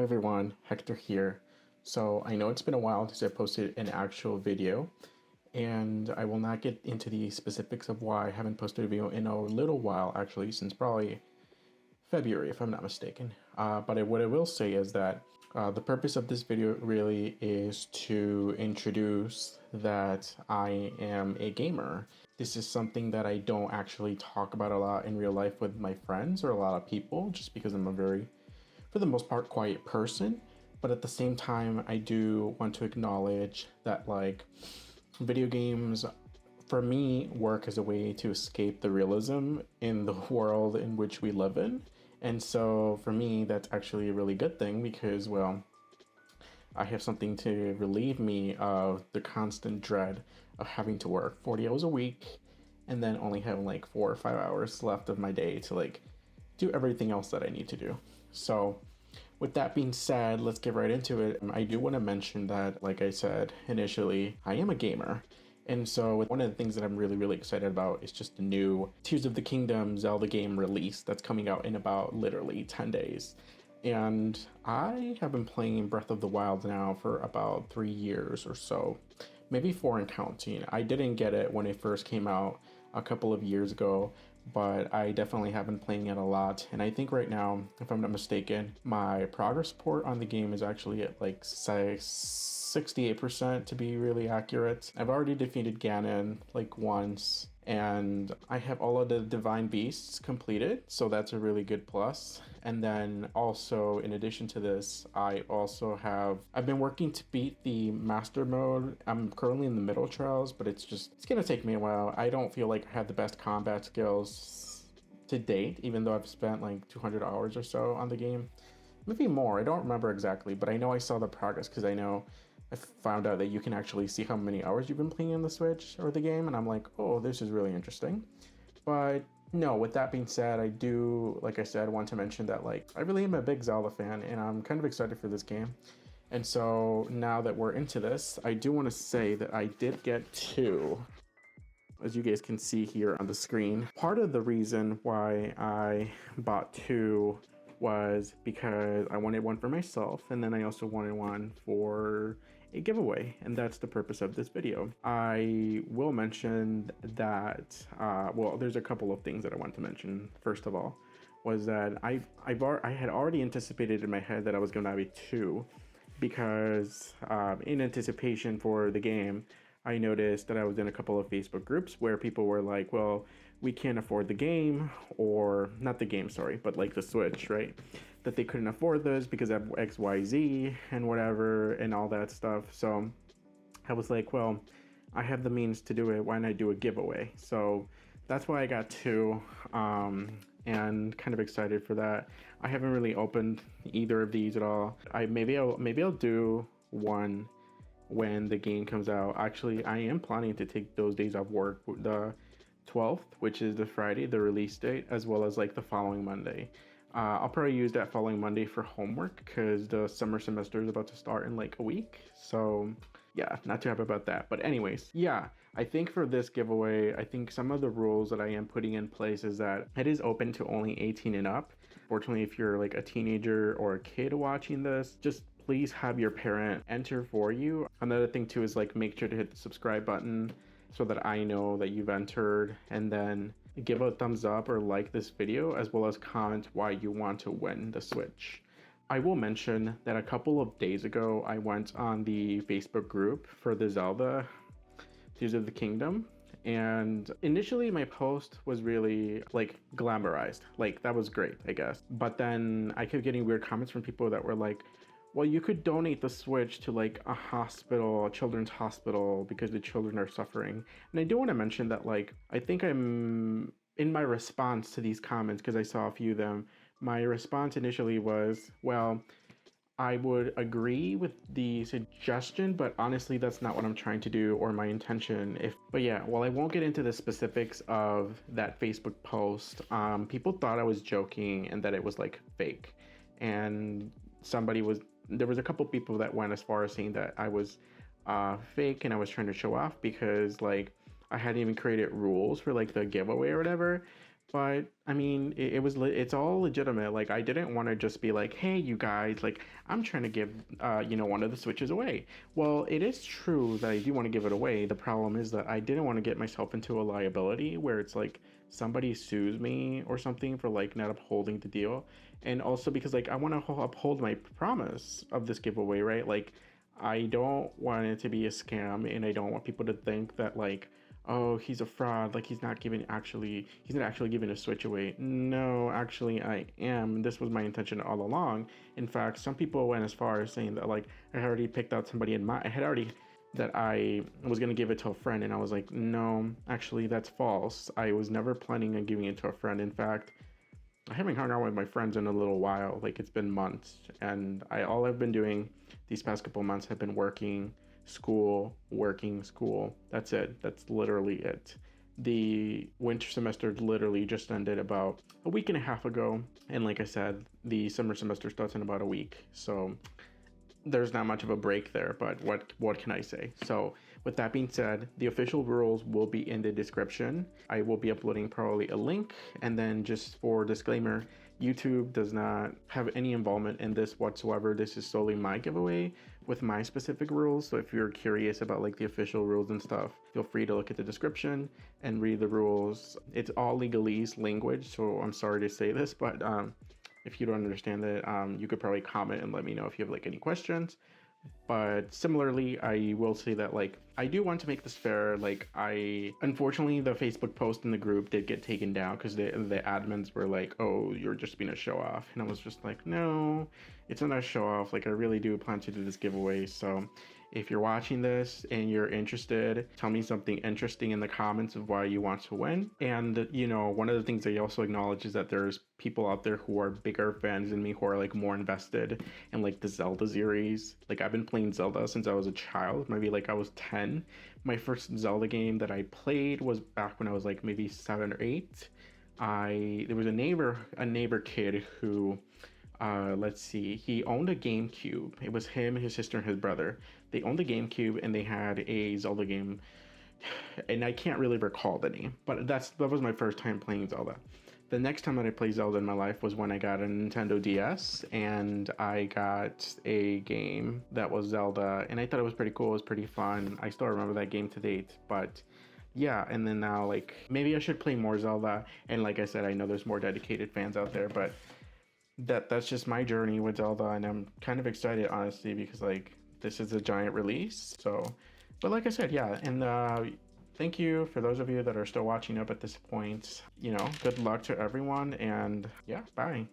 Hi everyone, Hector here. So I know it's been a while since I posted an actual video, and I will not get into the specifics of why I haven't posted a video in a little while, actually, since probably February, if I'm not mistaken. What I will say is that the purpose of this video really is to introduce that I am a gamer. This is something that I don't actually talk about a lot in real life with my friends or a lot of people, just because I'm a very, for the most part, quiet person. But at the same time, I do want to acknowledge that, like, video games for me work as a way to escape the realism in the world in which we live in. And so for me, that's actually a really good thing because, well, I have something to relieve me of the constant dread of having to work 40 hours a week and then only having like 4 or 5 hours left of my day to like do everything else that I need to do. So with that being said, let's get right into it. I do want to mention that, like I said initially, I am a gamer. And so one of the things that I'm really excited about is just the new Tears of the Kingdom Zelda game release that's coming out in about literally 10 days. And I have been playing Breath of the Wild now for about 3 years or so, maybe 4 and counting. I didn't get it when it first came out a couple of years ago, but I definitely have been playing it a lot. And I think right now, if I'm not mistaken, my progress report on the game is actually at like, say, 68% to be really accurate. I've already defeated Ganon like once, and I have all of the divine beasts completed, so that's a really good plus. And then also, in addition to this, I've been working to beat the master mode. I'm currently in the middle trials, but it's gonna take me a while. I don't feel like I have the best combat skills to date, even though I've spent like 200 hours or so on the game. Maybe more, I don't remember exactly, but I know I saw the progress because I found out that you can actually see how many hours you've been playing on the Switch or the game, and I'm like, oh, this is really interesting. But no, with that being said, I do, like I said, want to mention that, like, I really am a big Zelda fan, and I'm kind of excited for this game. And so now that we're into this, I do want to say that I did get 2, as you guys can see here on the screen. Part of the reason why I bought 2 was because I wanted one for myself, and then I also wanted one for a giveaway, and that's the purpose of this video. I will mention that, well, there's a couple of things that I want to mention. First of all, was that I had already anticipated in my head that I was going to have 2, because in anticipation for the game, I noticed that I was in a couple of Facebook groups where people were like, well, we can't afford the game, or not the game, sorry, but like the Switch, right? That they couldn't afford this because of XYZ and whatever and all that stuff. So I was like, well, I have the means to do it. Why not do a giveaway? So that's why I got 2, and kind of excited for that. I haven't really opened either of these at all. Maybe I'll do one when the game comes out. Actually, I am planning to take those days off work, the 12th, which is the Friday, the release date, as well as like the following Monday. I'll probably use that following Monday for homework because the summer semester is about to start in like a week. So yeah, not too happy about that. But anyways, yeah, I think for this giveaway, I think some of the rules that I am putting in place is that it is open to only 18 and up. Fortunately, if you're like a teenager or a kid watching this, just please have your parent enter for you. Another thing too is like make sure to hit the subscribe button so that I know that you've entered, and then give a thumbs up or like this video, as well as comment why you want to win the Switch. I will mention that a couple of days ago, I went on the Facebook group for the Zelda Tears of the Kingdom, and initially my post was really like glamorized, like that was great, I guess. But then I kept getting weird comments from people that were like, well, you could donate the Switch to like a hospital, a children's hospital, because the children are suffering. And I do want to mention that, like, I think I'm in my response to these comments, because I saw a few of them, my response initially was, well, I would agree with the suggestion, but honestly, that's not what I'm trying to do or my intention. But yeah, well, I won't get into the specifics of that Facebook post. People thought I was joking and that it was like fake. And there was a couple people that went as far as saying that I was fake and I was trying to show off because like I hadn't even created rules for like the giveaway or whatever. But I mean, it's all legitimate. Like, I didn't want to just be like, hey, you guys, like, I'm trying to give, one of the Switches away. Well, it is true that I do want to give it away. The problem is that I didn't want to get myself into a liability where it's like somebody sues me or something for like not upholding the deal. And also because like I want to uphold my promise of this giveaway, right? Like, I don't want it to be a scam, and I don't want people to think that like, oh, he's a fraud, like he's not actually giving a Switch away. No, actually I am. This was my intention all along. In fact, some people went as far as saying that like I had already picked out somebody in my I had already that I was going to give it to a friend, and I was like, no, actually that's false. I was never planning on giving it to a friend. In fact, I haven't hung out with my friends in a little while. Like, it's been months, and all I've been doing these past couple months have been working, school, working, school. That's it. That's literally it. The winter semester literally just ended about a week and a half ago, and like I said, the summer semester starts in about a week. So there's not much of a break there, but what can I say? So with that being said, the official rules will be in the description. I will be uploading probably a link, and then just for disclaimer, YouTube does not have any involvement in this whatsoever. This is solely my giveaway with my specific rules. So if you're curious about like the official rules and stuff, feel free to look at the description and read the rules. It's all legalese language, so I'm sorry to say this, but if you don't understand it, you could probably comment and let me know if you have like any questions. But similarly, I will say that like I do want to make this fair. Like, I unfortunately the Facebook post in the group did get taken down because the admins were like, oh, you're just being a show off, and I was just like, no, it's not a show off. Like, I really do plan to do this giveaway. So if you're watching this and you're interested, tell me something interesting in the comments of why you want to win. And one of the things I also acknowledge is that there's people out there who are bigger fans than me, who are like more invested in like the Zelda series. Like, I've been playing Zelda since I was a child, maybe like I was 10. My first Zelda game that I played was back when I was like maybe 7 or 8. There was a neighbor kid who let's see, he owned a GameCube. It was him, his sister, and his brother. They owned the GameCube, and they had a Zelda game, and I can't really recall the name, but that was my first time playing Zelda. The next time that I played Zelda in my life was when I got a Nintendo DS, and I got a game that was Zelda, and I thought it was pretty cool. It was pretty fun. I still remember that game to date, but yeah. And then now, like, maybe I should play more Zelda, and like I said, I know there's more dedicated fans out there, but that's just my journey with Zelda, and I'm kind of excited, honestly, because like this is a giant release. So, but like I said, yeah, and thank you for those of you that are still watching up at this point. Good luck to everyone, and yeah, bye.